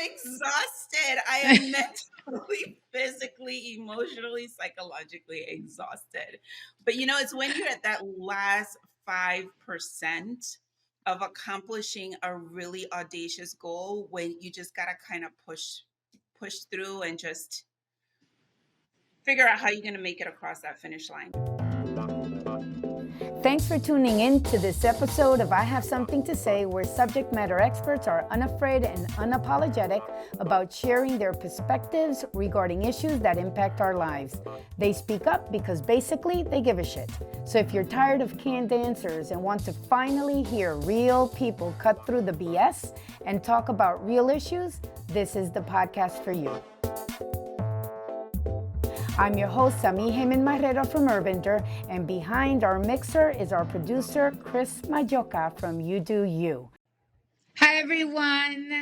exhausted. I am mentally, physically, emotionally, psychologically exhausted. But it's when you're at that last 5% of accomplishing a really audacious goal when you just gotta kind of push through and just figure out how you're gonna make it across that finish line. Thanks for tuning in to this episode of I Have Something to Say, where subject matter experts are unafraid and unapologetic about sharing their perspectives regarding issues that impact our lives. They speak up because basically they give a shit. So if you're tired of canned answers and want to finally hear real people cut through the BS and talk about real issues, this is the podcast for you. I'm your host, Sami Heyman Marrero from Urbander, and behind our mixer is our producer, Chris Majoka from UdoU. Hi, everyone.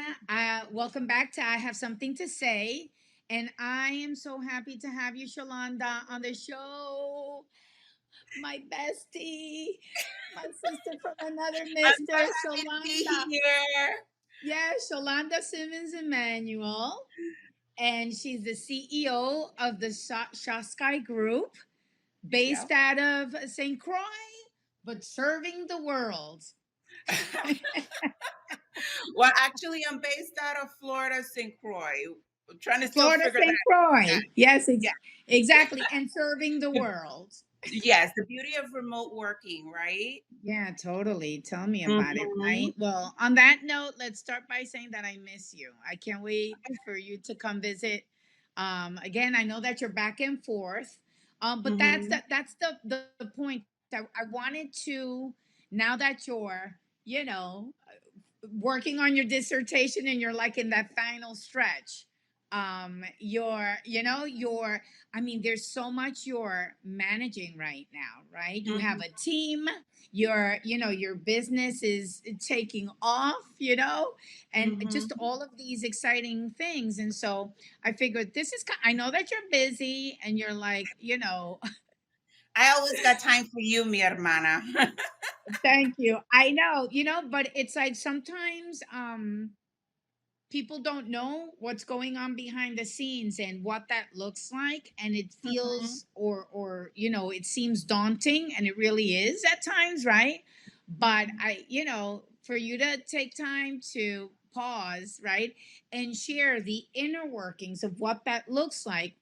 Welcome back to I Have Something to Say. And I am so happy to have you, Xaulanda, on the show. My bestie, my sister from another mister, I'm so happy to be Xaulanda. here. Yeah, Xaulanda Simmonds Emmanuel. And she's the CEO of the XauSky group, based out of St. Croix, but serving the world. Well, actually, I'm based out of Florida, St. Croix. I'm trying to still Florida, figure St. that Croix. out. Yes, Yeah. exactly. And serving the world. Yes, the beauty of remote working, right? Yeah, totally. Tell me about it, right? Well, on that note, let's start by saying that I miss you. I can't wait for you to come visit. Again, I know that you're back and forth. But that's the point. I wanted to, now that you're, you know, working on your dissertation and you're like in that final stretch, you're I mean, there's so much you're managing right now, right? You have a team, your business is taking off, and just all of these exciting things. And so I figured I know that you're busy and you're like, I always got time for you, mi hermana. thank you. I know, but it's like sometimes people don't know what's going on behind the scenes and what that looks like, and it feels or it seems daunting, and it really is at times, right? But for you to take time to pause, right, and share the inner workings of what that looks like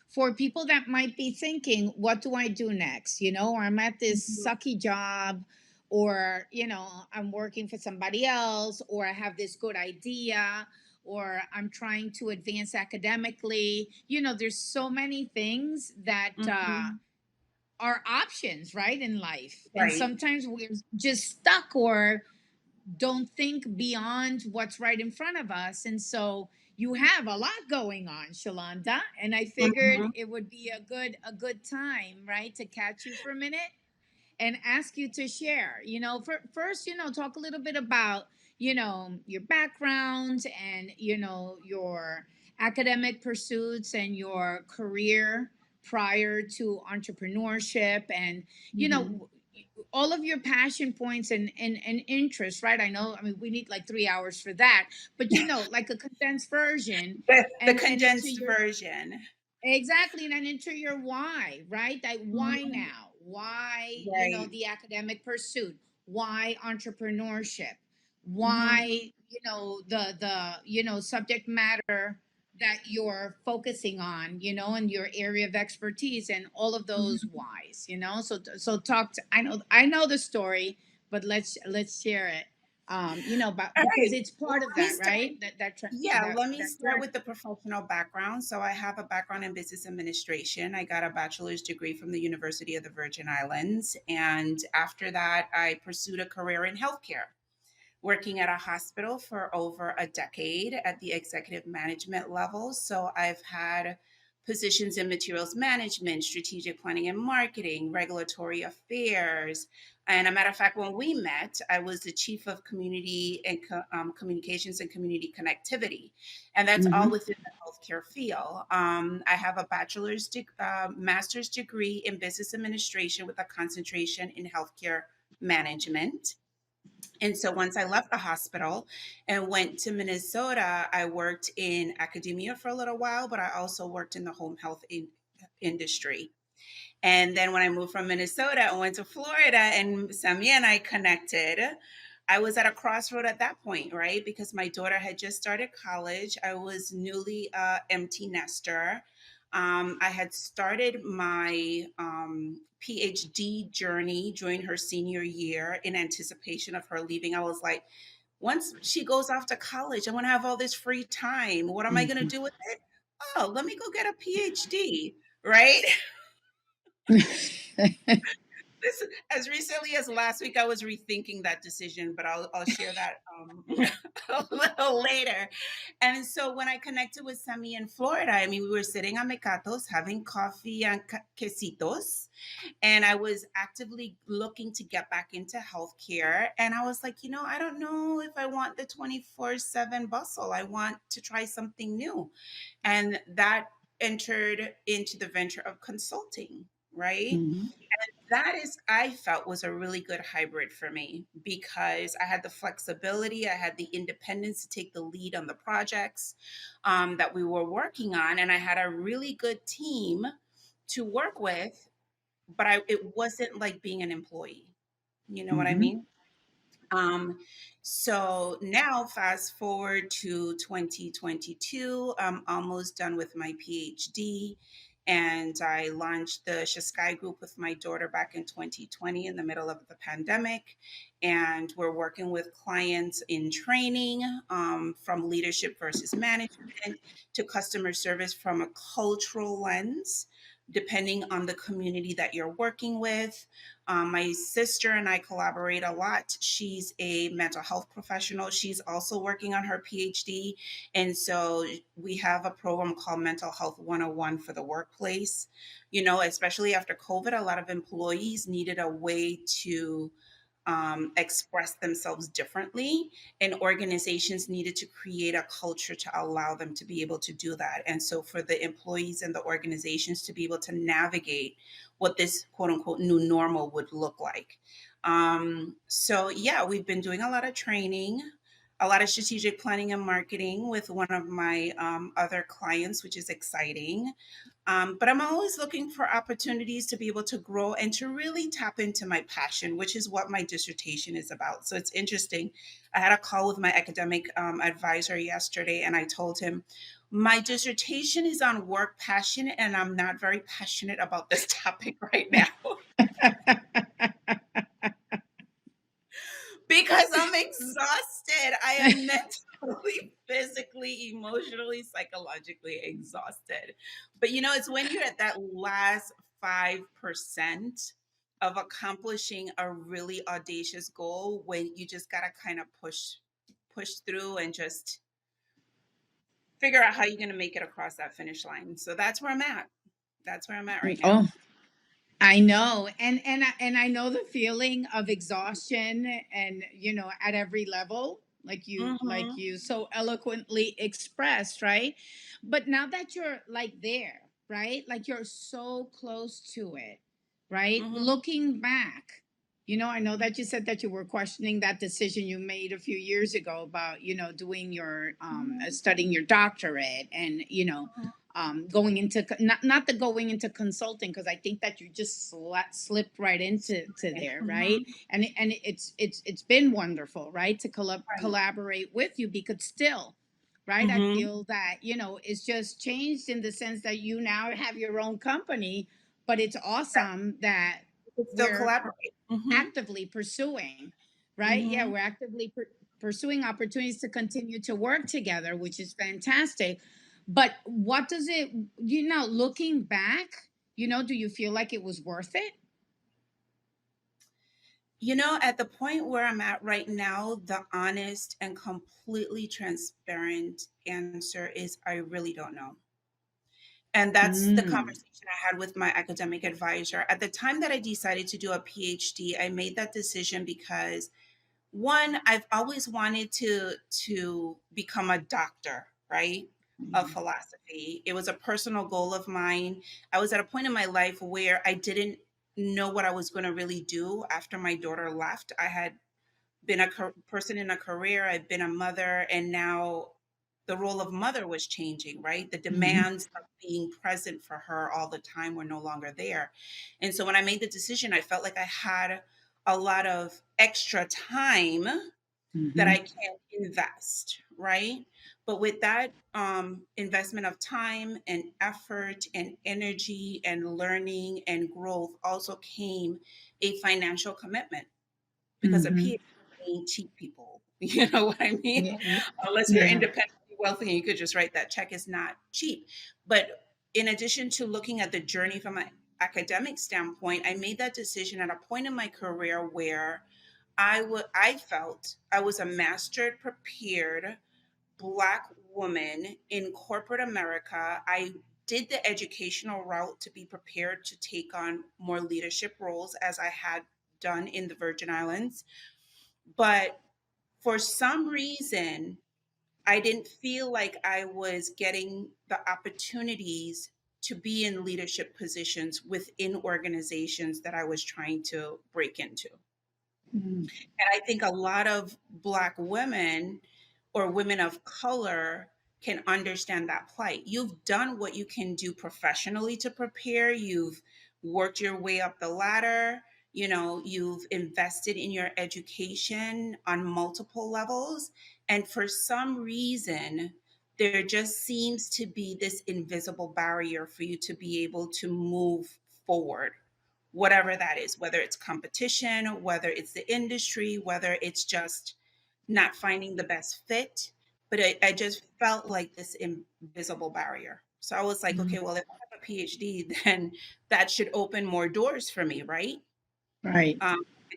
for people that might be thinking, what do I do next? Or I'm at this sucky job, or, I'm working for somebody else, or I have this good idea, or I'm trying to advance academically. There's so many things that are options, right, in life. And Right. sometimes we're just stuck or don't think beyond what's right in front of us. And so you have a lot going on, Xaulanda, and I figured it would be a good time, right, to catch you for a minute and ask you to share. First, talk a little bit about, your background and, your academic pursuits and your career prior to entrepreneurship, and all of your passion points and interests, right? I mean, we need like 3 hours for that, but like a condensed version, The and into condensed your, version. exactly, and then into your why, right? Like, why Mhm. now? Why, Right. the academic pursuit? Why entrepreneurship? Mhm. Why, the subject matter that you're focusing on, and your area of expertise, and all of those Mhm. whys, so talk to, I know the story, but let's share it, All because right. it's Well, part of let me that, start. right? That Yeah, that let me that start journey. with the professional background. So I have a background in business administration. I got a bachelor's degree from the University of the Virgin Islands. And after that, I pursued a career in healthcare, working at a hospital for over a decade at the executive management level. So I've had positions in materials management, strategic planning and marketing, regulatory affairs. And a matter of fact, when we met, I was the chief of community and communications and community connectivity. And that's all Mm-hmm. within the healthcare field. I have a master's degree in business administration with a concentration in healthcare management. And so once I left the hospital and went to Minnesota, I worked in academia for a little while, but I also worked in the home health industry. And then when I moved from Minnesota and went to Florida and Sammy and I connected, I was at a crossroad at that point, right? Because my daughter had just started college. I was newly empty nester. I had started my PhD journey during her senior year in anticipation of her leaving. I was like, once she goes off to college, I'm going to have all this free time. What am I going to Mhm. do with it? Oh, let me go get a PhD, right? This, as recently as last week, I was rethinking that decision, but I'll share that a little later. And so when I connected with Sami in Florida, I mean, we were sitting on Mecatos having coffee and quesitos, and I was actively looking to get back into healthcare. And I was like, I don't know if I want the 24/7 bustle. I want to try something new. And that entered into the venture of consulting, right? Mhm. That is, I felt, was a really good hybrid for me because I had the flexibility, I had the independence to take the lead on the projects that we were working on, and I had a really good team to work with. But it wasn't like being an employee. You know what I Mhm. mean? Um, so now, fast forward to 2022, I'm almost done with my PhD, and I launched the XauSky group with my daughter back in 2020 in the middle of the pandemic. And we're working with clients in training, from leadership versus management to customer service from a cultural lens, depending on the community that you're working with. My sister and I collaborate a lot. She's a mental health professional. She's also working on her PhD. And so we have a program called Mental Health 101 for the workplace. Especially after COVID, a lot of employees needed a way to express themselves differently, and organizations needed to create a culture to allow them to be able to do that. And so, for the employees and the organizations to be able to navigate what this quote unquote new normal would look like. So, yeah, we've been doing a lot of training, a lot of strategic planning and marketing with one of my other clients, which is exciting. But I'm always looking for opportunities to be able to grow and to really tap into my passion, which is what my dissertation is about. So it's interesting. I had a call with my academic advisor yesterday, and I told him my dissertation is on work passion, and I'm not very passionate about this topic right now. Because I'm exhausted. I am mentally, physically, emotionally, psychologically exhausted. But it's when you're at that last 5% of accomplishing a really audacious goal when you just got to kind of push through and just figure out how you're going to make it across that finish line. So that's where I'm at. That's where I'm at right now. Oh, I know. And I know the feeling of exhaustion and at every level, like Mhm. you so eloquently expressed, right? But now that you're like there, right? Like you're so close to it, right? Mhm. Looking back, I know that you said that you were questioning that decision you made a few years ago about, doing your Mhm. studying your doctorate and, going into not the going into consulting, because I think that you just slipped right into to there, right? Mhm. And it's been wonderful, right, to Right. collaborate with you, because still, right, I Mhm. feel that it's just changed in the sense that you now have your own company, but it's awesome that We could still we're collaborate. Mhm. actively pursuing, right? Yeah, Mhm. we're actively pursuing opportunities to continue to work together, which is fantastic. But what does it, looking back, do you feel like it was worth it? At the point where I'm at right now, the honest and completely transparent answer is I really don't know. And that's the Mm. conversation I had with my academic advisor. At the time that I decided to do a PhD, I made that decision because one, I've always wanted to become a doctor, right? Of Mhm. philosophy. It was a personal goal of mine. I was at a point in my life where I didn't know what I was going to really do after my daughter left. I had been a person in a career, I've been a mother, and now the role of mother was changing, right? The Mhm. demands of being present for her all the time were no longer there. And so when I made the decision, I felt like I had a lot of extra time that I Mhm. can invest, right? But with that investment of time and effort and energy and learning and growth also came a financial commitment, because a Mhm. PhD ain't cheap, people. You know what I mean? Yeah. Yeah. Unless you're Yeah. independently wealthy and you could just write that check, is not cheap. But in addition to looking at the journey from an academic standpoint, I made that decision at a point in my career where I felt I was a mastered, prepared Black woman in corporate America. I did the educational route to be prepared to take on more leadership roles as I had done in the Virgin Islands. But for some reason, I didn't feel like I was getting the opportunities to be in leadership positions within organizations that I was trying to break into. Mm. And I think a lot of Black women or women of color can understand that plight. You've done what you can do professionally to prepare. You've worked your way up the ladder. You know, you've invested in your education on multiple levels. And for some reason, there just seems to be this invisible barrier for you to be able to move forward, whatever that is, whether it's competition, whether it's the industry, whether it's just not finding the best fit. But I just felt like this invisible barrier. So I was like, Mm. okay, well, if I have a PhD, then that should open more doors for me, right? Right.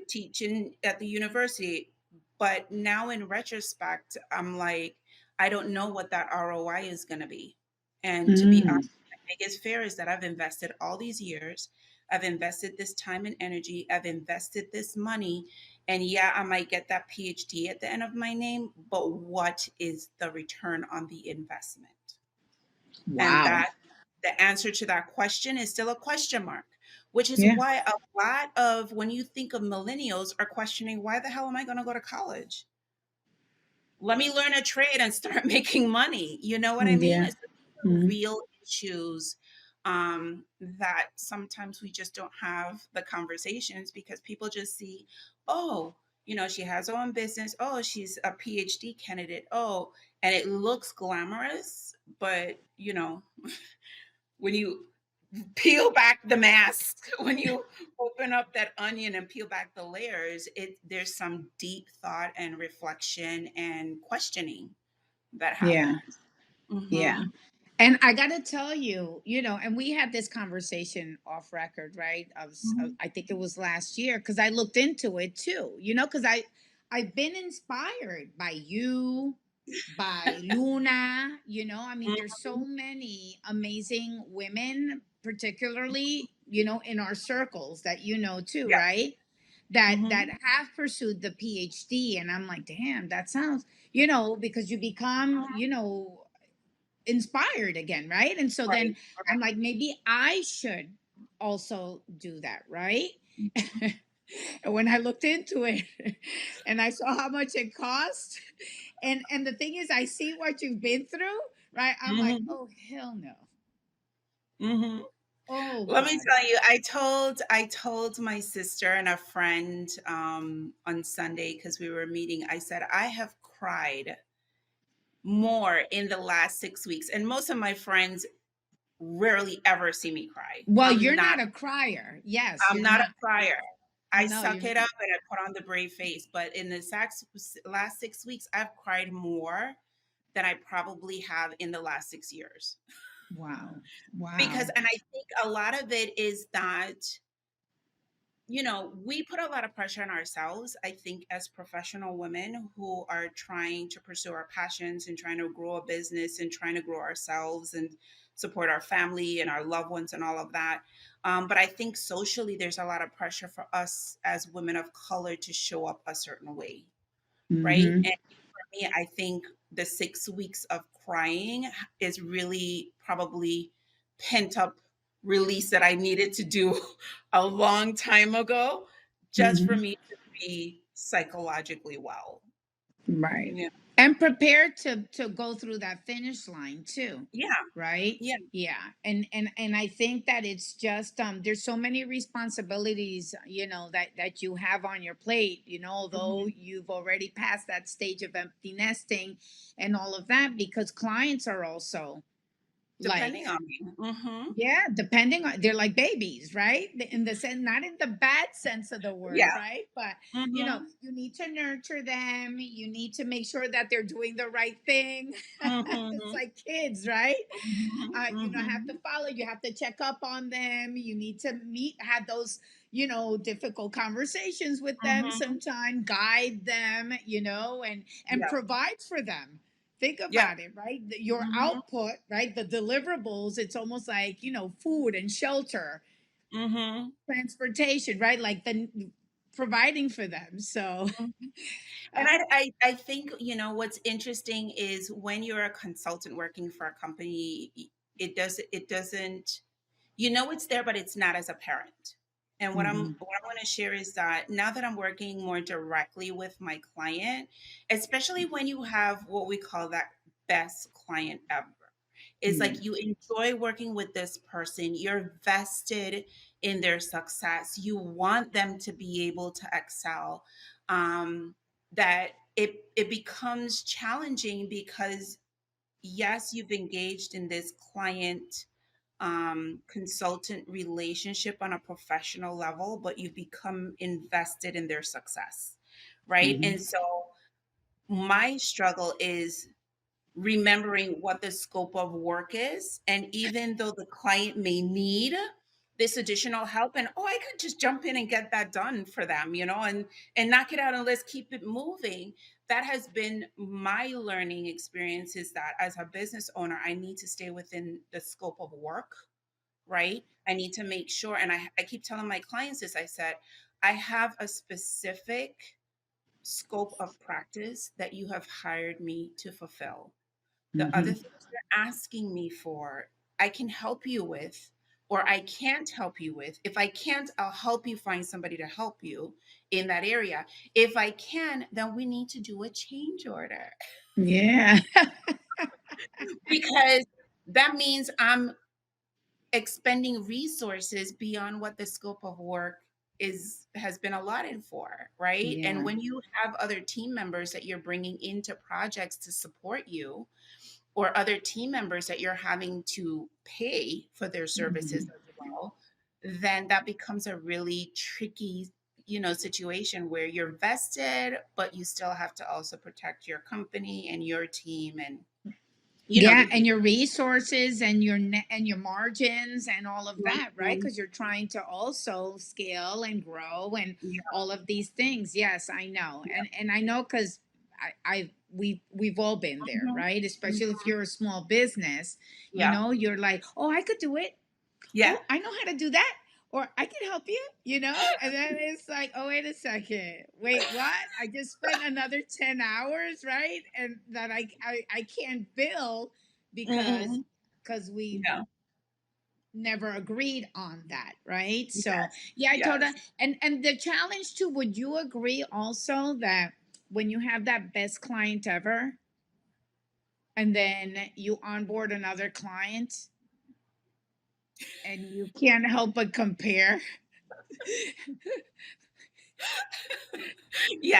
Teaching at the university. But now in retrospect, I'm like, I don't know what that ROI is going to be. And to be Mm. honest, my biggest fear is that I've invested all these years, I've invested this time and energy, I've invested this money, and yeah, I might get that PhD at the end of my name, but what is the return on the investment? And Wow. that the answer to that question is still a question mark, which is Yeah. why a lot of when you think of millennials are questioning, why the hell am I going to go to college? Let me learn a trade and start making money. You know what I mean? Yeah. It's Mhm. real issues that sometimes we just don't have the conversations because people just see, oh, she has her own business. Oh, she's a PhD candidate. Oh, and it looks glamorous, but when you peel back the mask, when you open up that onion and peel back the layers, there's some deep thought and reflection and questioning that Yeah. happens. Yeah. Hmm. And I got to tell you, and we had this conversation off record, right? Hmm. I think it was last year because I looked into it too, because I've been inspired by you, by Luna, I mean, there's so many amazing women, particularly, in our circles that too, Yeah. right? That Hmm. have pursued the PhD, and I'm like, damn, that sounds, because you become, inspired again, right? And so then Right. I'm like, maybe I should also do that, right? And when I looked into it and I saw how much it cost, and the thing is, I see what you've been through, right? I'm like, Hmm. oh hell no, Hmm. oh Let me god, tell you, I told my sister and a friend on Sunday because we were meeting. I said I have cried more in the last 6 weeks, and most of my friends rarely ever see me cry. well, I'm you're not not a crier. Yes, I'm you're not a not. crier. I No, suck you're it up and I put on the brave face. But in the last 6 weeks, I've cried more than I probably have in the last 6 years. wow, Because, wow. and I think a lot of it is that, we put a lot of pressure on ourselves, I think, as professional women who are trying to pursue our passions and trying to grow a business and trying to grow ourselves and support our family and our loved ones and all of that. But I think socially, there's a lot of pressure for us as women of color to show up a certain way, right? Mm-hmm. And for me, I think the 6 weeks of crying is really probably pent up release that I needed to do a long time ago, just for Mm-hmm. me to be psychologically well. Right. Yeah. And prepared to go through that finish line too. Yeah. Right? Yeah. Yeah. And I think that it's just there's so many responsibilities, that you have on your plate, although Hmm. you've already passed that stage of empty nesting and all of that, because clients are also like, Depending on me. Hmm. yeah, depending on, they're like babies, right? In the sense, not in the bad sense of the word, Yeah. right? But Hmm. you need to nurture them. You need to make sure that they're doing the right thing. It's Hmm. like kids, right? Have to Hmm. follow. You have to check up on them. You need to have those, difficult conversations with them. Hmm. Sometime guide them, and Yeah. provide for them. Think Yeah. about it, right? Your Hmm. output, right? The deliverables, it's almost like, food and shelter, Hmm. transportation, right? Like the providing for them. So, Hmm. And uh, I think, what's interesting is when you're a consultant working for a company, it doesn't, it's there, but it's not as apparent. And mhm, what I'm going to share is that now that I'm working more directly with my client, especially when you have what we call that best client ever, is yeah, like you enjoy working with this person, you're vested in their success, you want them to be able to excel. That it becomes challenging because yes, you've engaged in this client consultant relationship on a professional level, but you become invested in their success, right? mhm, And so my struggle is remembering what the scope of work is. And even though the client may need this additional help, and I could just jump in and get that done for them, and knock it out and let's keep it moving. That has been my learning experience, is that as a business owner, I need to stay within the scope of work, right? I need to make sure, and I keep telling my clients this, I said, I have a specific scope of practice that you have hired me to fulfill. The other mhm. things you're asking me for, I can help you with, or I can't help you with. If I can't, I'll help you find somebody to help you in that area. If I can, then we need to do a change order Yeah. because that means I'm expending resources beyond what the scope of work is has been allotted for, right? And Yeah. when you have other team members that you're bringing into projects to support you, or other team members that you're having to pay for their services Mhm. as well, then that becomes a really tricky, situation where you're vested, but you still have to also protect your company and your team, and the Yeah, and deal. your resources and your and your margins and all of that, right? Mhm. Because you're trying to also scale and grow and Yeah. all of these things. Yes, I know, Yeah. and I know because we've all been there, Mhm. right? Especially if Mhm. you're a small business, Yeah. you're like, oh, I could do it. Yeah. Oh, I know how to do that. Or I can help you, and then it's like, oh, wait a second. Wait, what? I just spent another 10 hours, right? And that I can't bill because Mhm. we Yeah. never agreed on that, right? So Yes. yeah, I told her, Yes. and the challenge too, would you agree also that when you have that best client ever and then you onboard another client and you can't help but compare.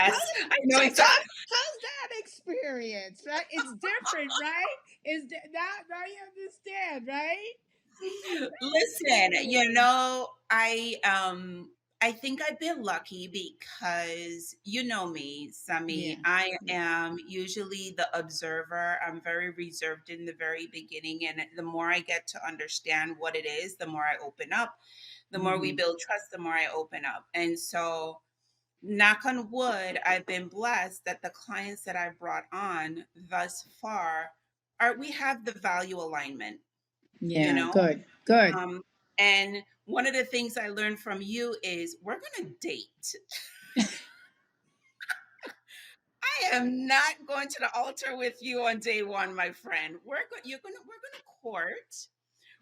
How Yes. I know so exactly. how's that experience, right? It's different, right? Now you understand, right? Listen, I think I've been lucky because you know me, Sami. Yeah. I Yeah. am usually the observer. I'm very reserved in the very beginning, and the more I get to understand what it is, the more I open up. The more we Hmm. build trust, the more I open up. And so, knock on wood, I've been blessed that the clients that I've brought on thus far are we have the value alignment, you Yeah, know? good. Good. Um, and one of the things I learned from you is we're going to date. I am not going to the altar with you on day one, my friend. We're going to court.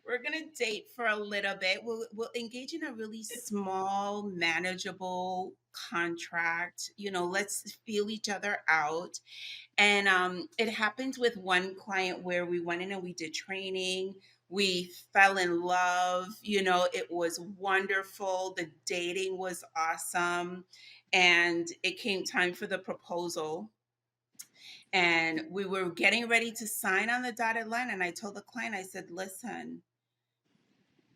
We're gonna date for a little bit. We'll engage in a really small, manageable contract. Let's feel each other out. And it happened with one client where we went in and we did training. We fell in love. It was wonderful. The dating was awesome. And it came time for the proposal. And we were getting ready to sign on the dotted line. And I told the client, I said, listen,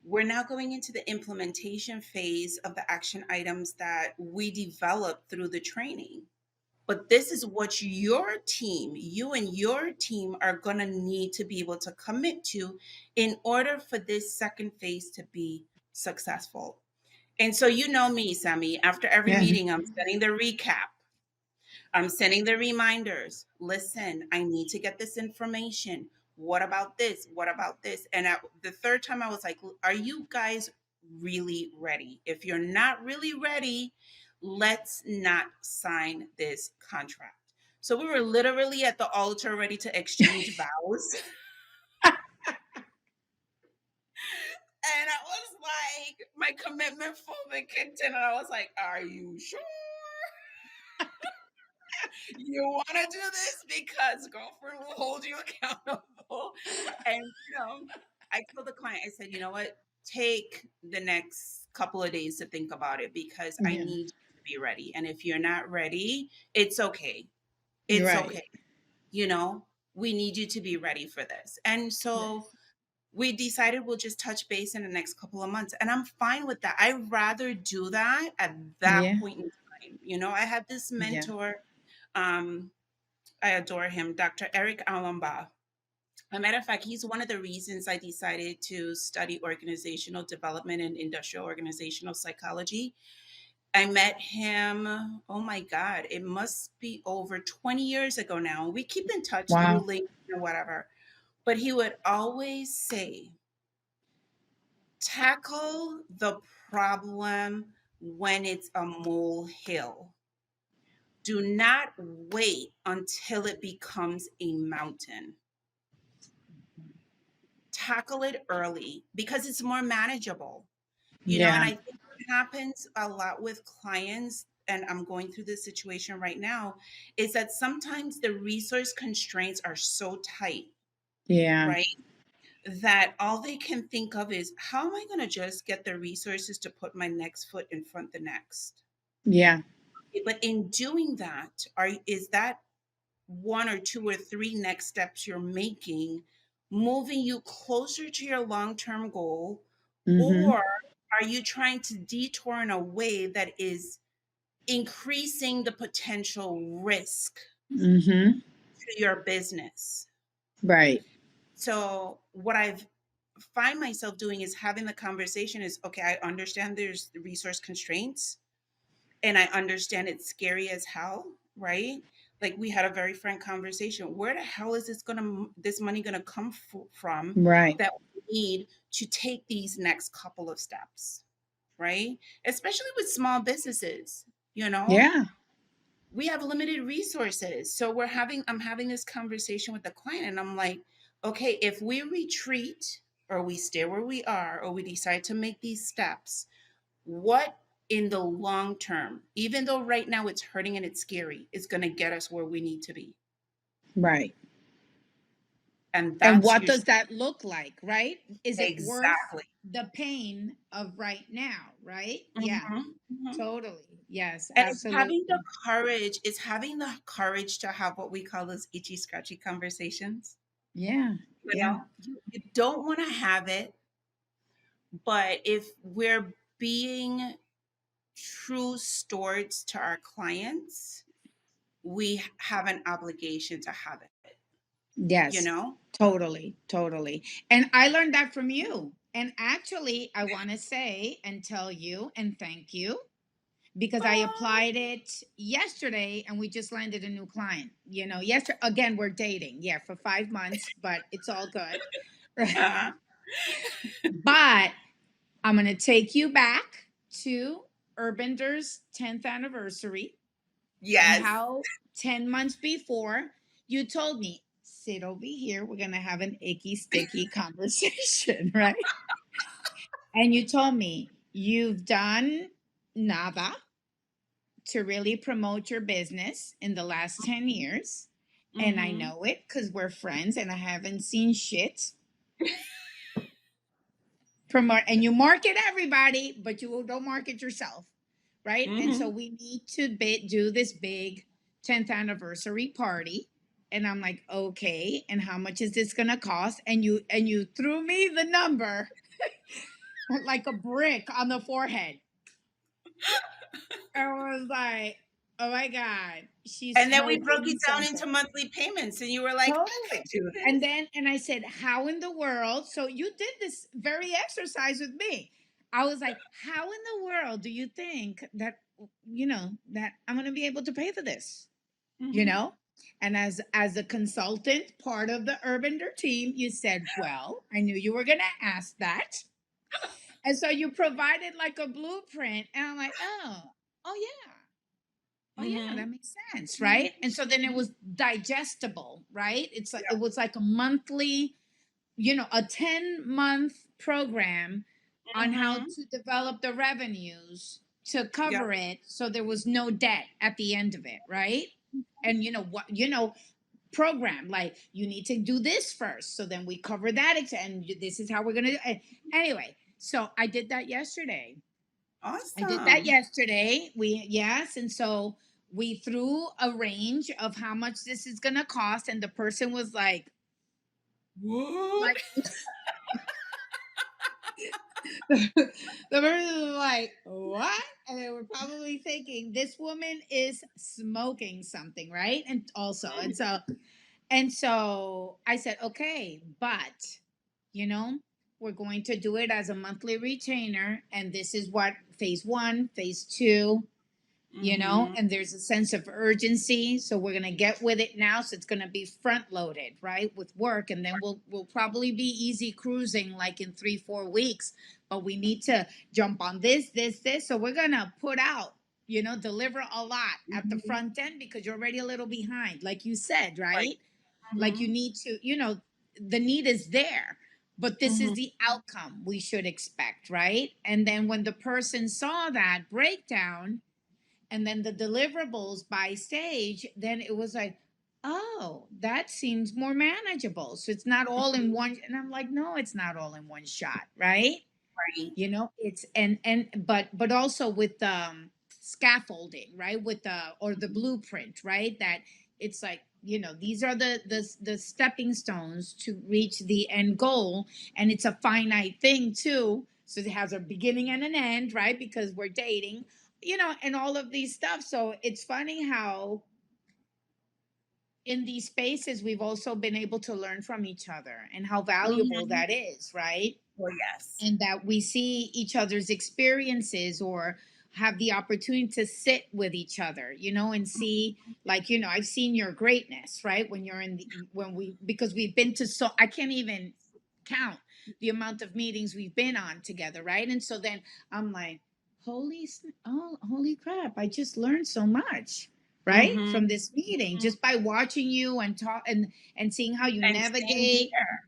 we're now going into the implementation phase of the action items that we developed through the training. But this is what you and your team are going to need to be able to commit to in order for this second phase to be successful. And so, me, Sammy, after every Yeah. meeting, I'm sending the recap. I'm sending the reminders. Listen, I need to get this information. What about this? What about this? And the third time, I was like, are you guys really ready? If you're not really ready, let's not sign this contract. So we were literally at the altar ready to exchange vows. And I was like, my commitment phobic kicked in, and I was like, are you sure? You want to do this because girlfriend will hold you accountable. And, I told the client, I said, you know what? Take the next couple of days to think about it because I Yeah. need you to be ready. And if you're not ready, it's okay. You're It's right. okay. You know, we need you to be ready for this. And so Yes. we decided we'll just touch base in the next couple of months. And I'm fine with that. I'd rather do that at that Yeah. point in time. I had this Yeah. mentor. Um, I adore him, Dr. Eric Alamba. As a matter of fact, he's one of the reasons I decided to study organizational development and industrial organizational psychology. I met him, oh my God, it must be over 20 years ago now. We keep in touch through Wow. LinkedIn or whatever. But he would always say, tackle the problem when it's a molehill. Do not wait until it becomes a mountain. Tackle it early because it's more manageable. And Yeah. I think what happens a lot with clients, and I'm going through this situation right now, is that sometimes the resource constraints are so tight, Yeah. right? That all they can think of is how am I going to just get the resources to put my next foot in front the next? Yeah. But in doing that, is that one or two or three next steps you're making moving you closer to your long-term goal, Mm-hmm. or are you trying to detour in a way that is increasing the potential risk Mm-hmm. to your business? Right. So what I've find myself doing is having the conversation is, okay, I understand there's the resource constraints and I understand it's scary as hell, right? Like we had a very frank conversation. Where the hell is this money gonna come from Right. that we need to take these next couple of steps, right? Especially with small businesses, Yeah. we have limited resources. So I'm having this conversation with the client and I'm like, okay, if we retreat or we stay where we are or we decide to make these steps, what in the long term, even though right now it's hurting and it's scary, is going to get us where we need to be? Right. And And that's what your does that look like, right? Is it worth exactly. the pain of right now, right? Yeah, Mhm, mhm. totally. Yes, And it's having the absolutely. courage, to have what we call those itchy, scratchy conversations. Yeah. Yeah. You don't want to have it, but if we're being true stewards to our clients, we have an obligation to have it, you Yes. know? Totally, totally. And I learned that from you. And actually, I want to say and tell you and thank you because I Oh, applied it yesterday and we just landed a new client. Yesterday, again, we're dating, yeah, for 5 months, but it's all good. uh, But I'm going to take you back to Urbander's 10th anniversary and yes. how 10 months before you told me, sit over here. We're going to have an icky, sticky conversation, right? And you told me you've done nada to really promote your business in the last 10 years. And I Mhm. know it because we're friends and I haven't seen shit. Promote, and you market everybody, but you don't market yourself, right? And so Mhm. we need to do this big 10th anniversary party. And I'm like, okay, and how much is this gonna cost? And you threw me the number like a brick on the forehead. I was like, oh my God, she's And then we broke smoking it down into something. monthly payments, and you were like, "I Totally. could do And this." then, and I said, how in the world? So you did this very exercise with me. I was like, how in the world do you think that, that I'm going to be able to pay for this? You Mhm. know? And as a consultant, part of the urbander team, you said, well, I knew you were going to ask that. And so you provided like a blueprint. And I'm like, oh yeah. Oh yeah, that Mhm. makes sense, Mhm. right? And so then it Mhm. was digestible, right? It's like it Yeah. was like a monthly, a 10-month program on how Mhm. to develop the revenues to Yep. cover it so there was no debt at the end of it, right? And you know what, program like you need to do this first so then we cover that and this is how we're going to do it. Anyway, so I did that yesterday. I did that Awesome. yesterday. Yes, and so we threw a range of how much this is gonna cost, and the person was What? like, the person was like, what? And they were probably thinking this woman is smoking something, right? And so I said, okay, but you know, we're going to do it as a monthly retainer, and this is what phase one, phase two, Mhm. and there's a sense of urgency, so we're going to get with it now, so it's going to be front loaded, right, with work, and then we'll probably be easy cruising like in 3-4 weeks, but we need to jump on this, so we're going to put out, deliver a lot at the Mhm. front end because you're already a little behind, like you said, Right. right? Like you Mhm. need to, the need is there, but this is Mhm. the outcome we should expect, right? And then when the person saw that breakdown and then the deliverables by stage, then it was like, oh, that seems more manageable. So it's not all in Mhm. one. And I'm like, no, it's not all in one shot, right? Right. It's but also with scaffolding, right? With the blueprint, right? That it's like, these are the stepping stones to reach the end goal, and it's a finite thing too, so it has a beginning and an end, right? Because we're dating, and all of these stuff. So it's funny how in these spaces we've also been able to learn from each other and how valuable Mhm. that is, right? Well, yes. And that we see each other's experiences or have the opportunity to sit with each other, and see, like, I've seen your greatness, right? When you're when because we've been to, so I can't even count the amount of meetings we've been on together, right? And so then I'm like, holy crap, I just learned so much, right, Mhm. from this meeting, Mhm. just by watching you and talk and seeing how you And same navigate. here.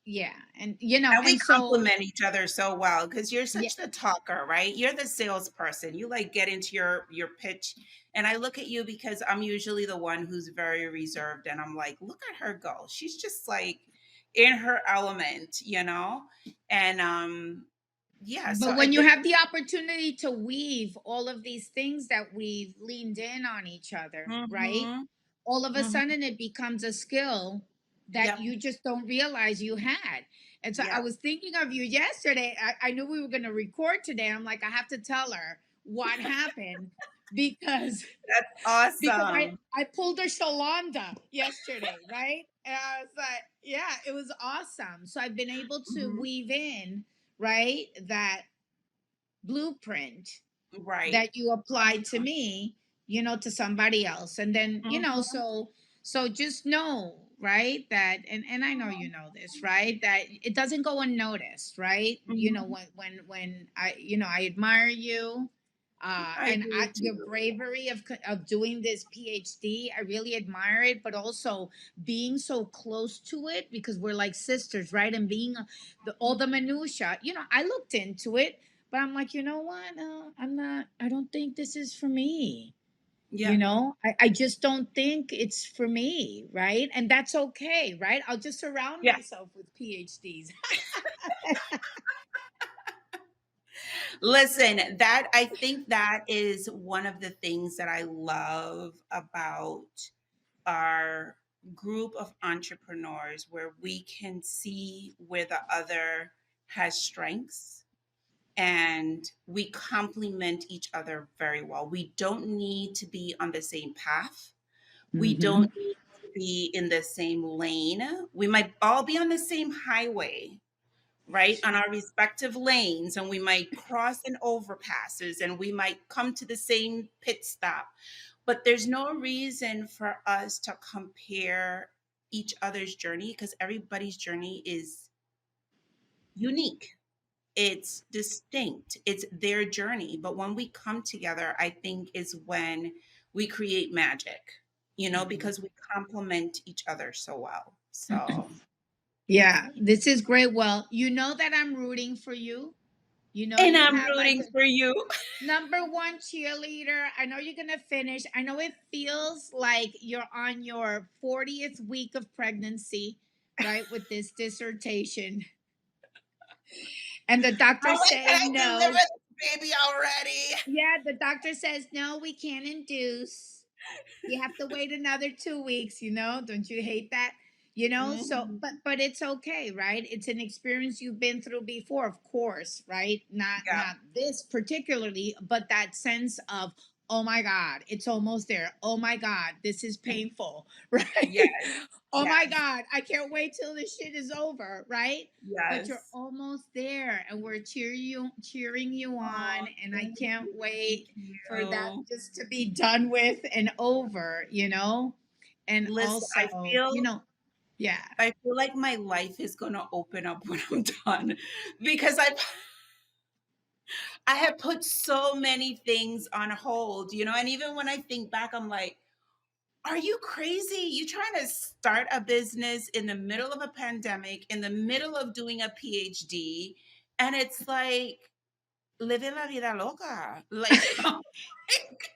Yeah, and And we and so complement each other so well because you're yeah. such the talker, right? You're the salesperson. You like get into your pitch, and I look at you because I'm usually the one who's very reserved, and I'm like, look at her go. She's just like in her element, and yeah. So But I when you think. have the opportunity to weave all of these things that we've leaned in on each other, right? Mhm. All of a Mhm. sudden it becomes a skill that Yep. you just don't realize you had. And so I Yep. was thinking of you yesterday. I knew we were going to record today. I'm like, I have to tell her what happened because That's because I awesome. I pulled a Xaulanda yesterday, right? And I was like, yeah, it was awesome. So I've been able to Mhm. weave in, right, that blueprint Right. that you applied to Mhm. me, to somebody else. And then, Mhm. so just know, right, that and I know you know this, right? That it doesn't go unnoticed, right? Mhm. When I admire you, I And do your too. bravery of doing this PhD, I really admire it. But also being so close to it, because we're like sisters, right? And being all the minutia. I looked into it, but I'm like, you know what? I'm not. I don't think this is for me. Yeah. I just don't think it's for me, right? And that's okay, right? I'll just surround Yeah. myself with PhDs. Listen, that I think that is one of the things that I love about our group of entrepreneurs, where we can see where the other has strengths and we complement each other very well. We don't need to be on the same path. We Hmm. don't need to be in the same lane. We might all be on the same highway, right? On our respective lanes, and we might cross in overpasses and we might come to the same pit stop. But there's no reason for us to compare each other's journey, because everybody's journey is unique. It's distinct. It's their journey. But when we come together, I think is when we create magic, because we complement each other so well. So, Yeah, this is great. Well, you know that I'm rooting for you. and You I'm have like rooting a for you. number one cheerleader. I know you're going to finish. I know it feels like you're on your 40th week of pregnancy, right? With this dissertation. And the I'm doctor's like, can saying I deliver no. this baby already? Yeah, the doctor says no, we can't induce. You have to wait another 2 weeks, don't you hate that? So Mhm. but it's okay, right? It's an experience you've been through before, of course, right? not Yeah. not this particularly, but that sense of, oh my god, it's almost there, oh my god, this is painful, Yes. right? Oh my Yes. god, I can't wait till this shit is over, right? But you're Yes. almost there, and we're cheering you Oh, on, and I thank can't you. Thank wait for that you. just to be done with and over. And Listen, also, yeah. I feel like my life is gonna open up when I'm done, because I have put so many things on hold, and even when I think back, I'm like, are you crazy? You trying to start a business in the middle of a pandemic, in the middle of doing a PhD, and it's like living la vida loca. Like, I'm like,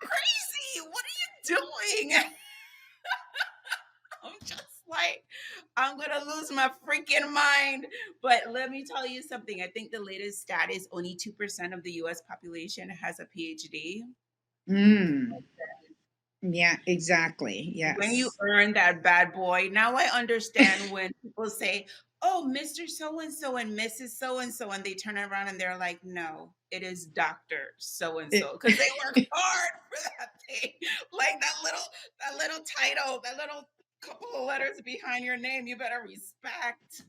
crazy. What are you doing? I'm just like, I'm gonna lose my freaking mind. But let me tell you something. I think the latest stat is only 2% of the US population has a PhD. Mm, yeah, exactly. When you Yes. earn that bad boy, now I understand when people say, oh, Mr. So and so and Mrs. So and so, and they turn around and they're like, no, it is Dr. So and It- so, because they work hard for that thing. Like that little title, that little couple of letters behind your name, you better respect.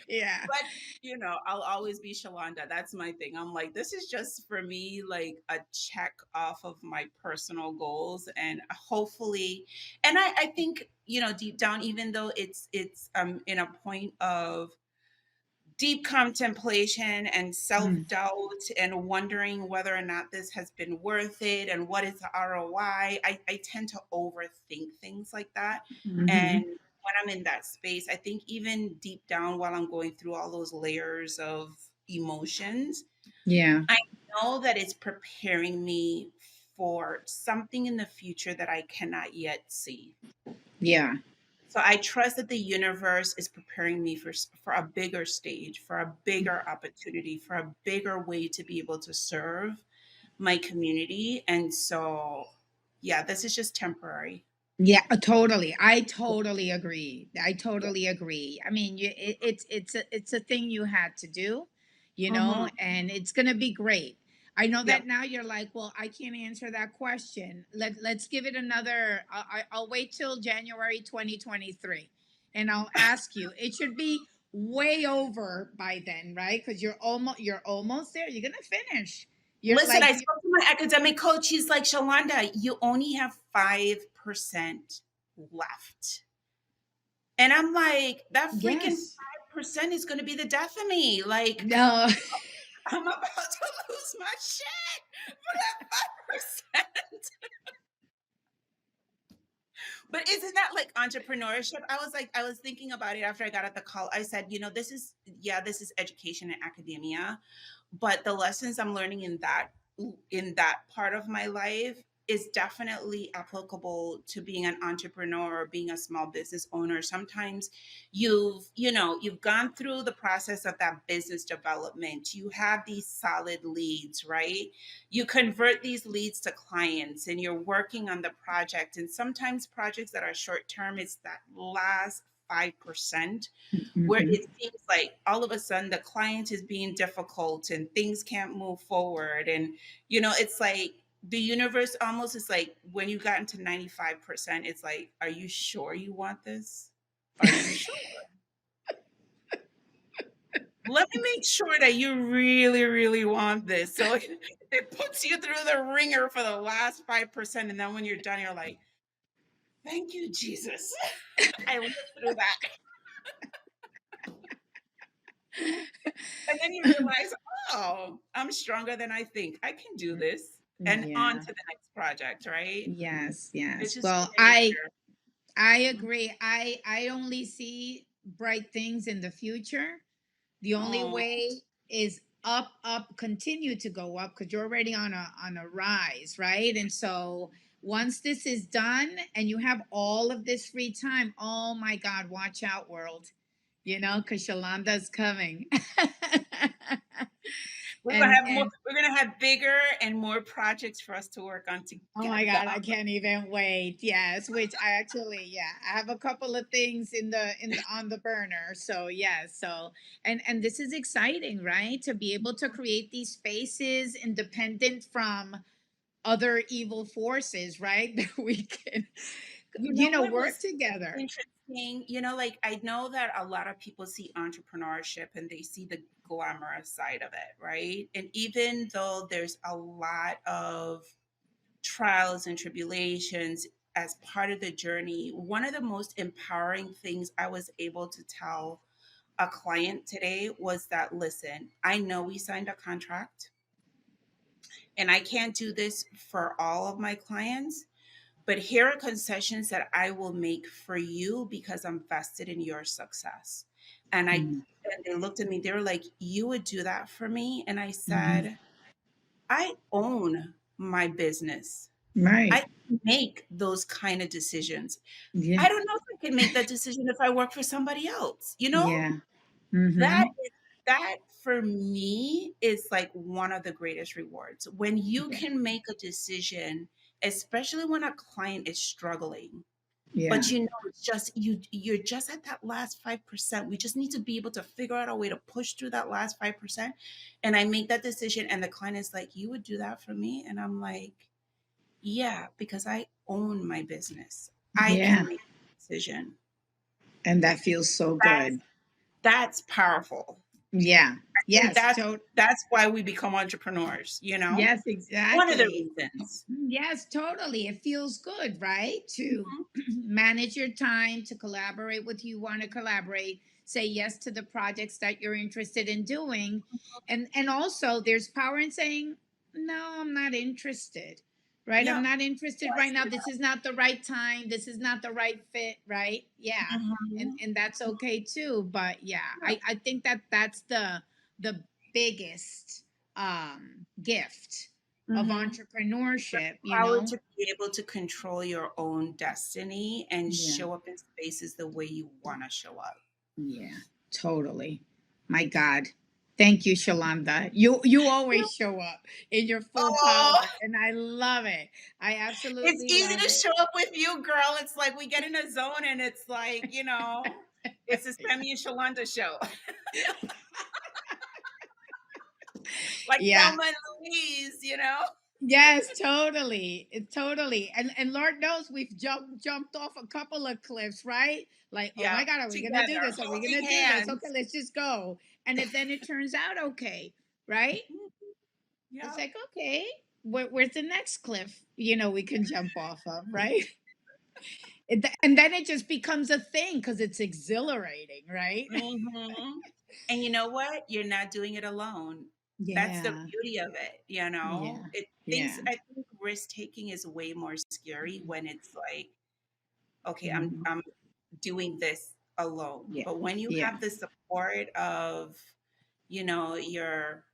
yeah. But I'll always be Shalonda. That's my thing. I'm like, this is just for me, like a check off of my personal goals, and hopefully, and I think deep down, even though it's in a point of deep contemplation and self Mm, doubt and wondering whether or not this has been worth it and what is the ROI. I tend to overthink things like that. And mhm. when I'm in that space, I think even deep down while I'm going through all those layers of emotions, Yeah. I know that it's preparing me for something in the future that I cannot yet see. Yeah. So I trust that the universe is preparing me for a bigger stage, for a bigger opportunity, for a bigger way to be able to serve my community. And so, yeah, this is just temporary. Yeah, totally. I totally agree. I totally agree. I mean, it's a thing you had to do, Mm-hmm. and it's gonna be great. I know that Yep. now you're like, well, I can't answer that question. Let's give it another. I'll wait till January 2023, and I'll ask you. It should be way over by then, right? Because you're almost there. You're gonna finish. You're Listen, like, I spoke to my academic coach. He's like, Shalonda, you only have 5% left. And I'm like, that freaking yes. 5% is going to be the death of me. Like, No. I'm about to lose my shit for that 5%. But isn't that like entrepreneurship? I was thinking about it after I got at the call. I said, this is, yeah, this is education and academia, but the lessons I'm learning in that part of my life is definitely applicable to being an entrepreneur or being a small business owner. Sometimes you've gone through the process of that business development. You have these solid leads, right? You convert these leads to clients and you're working on the project. And sometimes projects that are short term, it's that last 5% where Mhm. it seems like all of a sudden the client is being difficult and things can't move forward. And, it's like the universe almost is like when you got into 95%, it's like, are you sure you want this? Are you sure? Let me make sure that you really, really want this. So it puts you through the ringer for the last 5%. And then when you're done, you're like, thank you, Jesus. I lived through that. And then you realize, oh, I'm stronger than I think. I can do this. And on Yeah. to the next project, right? Yes, It's yes. just Well, human nature. I agree. I only see bright things in the future. The only Oh, way is up, up, continue to go up because you're already on a rise, right? And so once this is done and you have all of this free time, oh my God, watch out, world. Because Yolanda's coming. and and we're gonna have bigger and more projects for us to work on oh my together. God, I can't even wait. Yes, which I actually, yeah, I have a couple of things on the burner. So yes, and this is exciting, right? To be able to create these spaces independent from other evil forces, right? That we can, You know what work was together. interesting? Like I know that a lot of people see entrepreneurship and they see the glamorous side of it, right? And even though there's a lot of trials and tribulations as part of the journey, one of the most empowering things I was able to tell a client today was that, listen, I know we signed a contract and I can't do this for all of my clients, but here are concessions that I will make for you because I'm vested in your success. And Mm-hmm. they looked at me, they were like, you would do that for me? And I Mm-hmm. said, I own my business. I Right. can make those kind of decisions. Yeah. I don't know if I can make that decision if I work for somebody else. Yeah. That Mm-hmm. that for me is like one of the greatest rewards. When you Yeah. can make a decision, especially when a client is struggling, Yeah. but it's just you're just at that last 5%. We just need to be able to figure out a way to push through that last 5%. And I make that decision and the client is like, you would do that for me? And I'm like, yeah, because I own my business. I Yeah. can make a decision. And that feels so That's good. that's powerful. Yeah. And Yes. that's why we become entrepreneurs. Yes, One of the exactly. reasons. Yes, totally. It feels good, right? To Mhm, manage your time, to collaborate with who you want to collaborate, say yes to the projects that you're interested in doing. And also there's power in saying, no, I'm not interested. Right? I'm yep. not interested I right now. see This is not the right time. This is not the right fit, right? Yeah. that. Mhm. And that's okay too. But yeah, Yeah. I think that that's the biggest gift of Mhm. entrepreneurship, Power to be able to control your own destiny and Yeah. show up in spaces the way you want to show up. Yeah, totally. My God. Thank you, Shalanda. You always show up in your full Oh, power, and I love it. I it's absolutely easy love to it. show up with you, girl. It's like we get in a zone and it's like, it's the Sammy and Shalonda show. Like Yeah. Thelma and Louise. Yes, totally. Totally. And Lord knows we've jumped off a couple of cliffs, right? Like, oh Yeah, my God, are we gonna do together, this? Are we holding gonna do this? Okay, hands. let's just go. And then it turns out okay, right? Mhm. It's Yeah. like, okay, where's the next cliff? We can jump off of, right? And then it just becomes a thing because it's exhilarating, right? Mhm. And you know what? You're not doing it alone. That's the Yeah, beauty of it, you yeah, know? yeah. I think risk taking is way more scary Mhm, when it's like, okay, mhm. I'm doing this alone. Yeah, But when you yeah, have the support of, your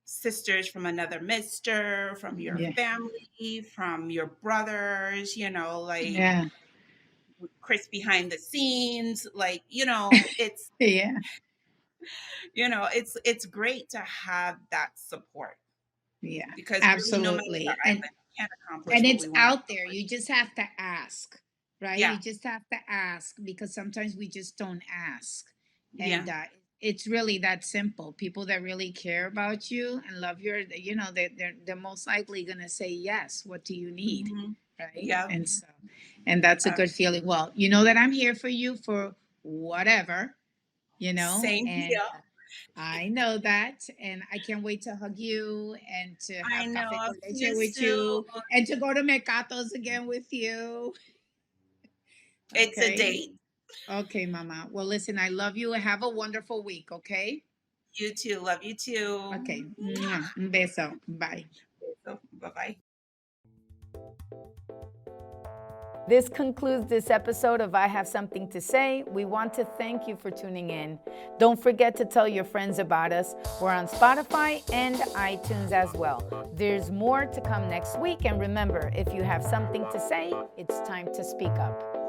sisters from another mister, from your yeah, family, from your brothers, like yeah, Chris behind the scenes, like, yeah, it's great to have that support yeah. because really no man on the Absolutely. island can accomplish And what it's we want to out there. accomplish. You just have to ask, right? Yeah. You just have to ask because sometimes we just don't ask. Yeah. And it's really that simple. People that really care about you and love you, they're most likely going to say yes. What do you need? Hmm. Right? Yeah. And that's a good feeling. Well, you know that I'm here for you for whatever, Same and here. I know that, and I can't wait to hug you and to I have know. café I'll con see you leche with soon. you and to go to Mercatos again with you. It's a Okay. date. Okay, Mama. Well, listen, I love you and have a wonderful week. Okay. You too. Love you too. Okay. Mwah. Un beso. Bye. So, bye bye. This concludes this episode of I Have Something to Say. We want to thank you for tuning in. Don't forget to tell your friends about us. We're on Spotify and iTunes as well. There's more to come next week. And remember, if you have something to say, it's time to speak up.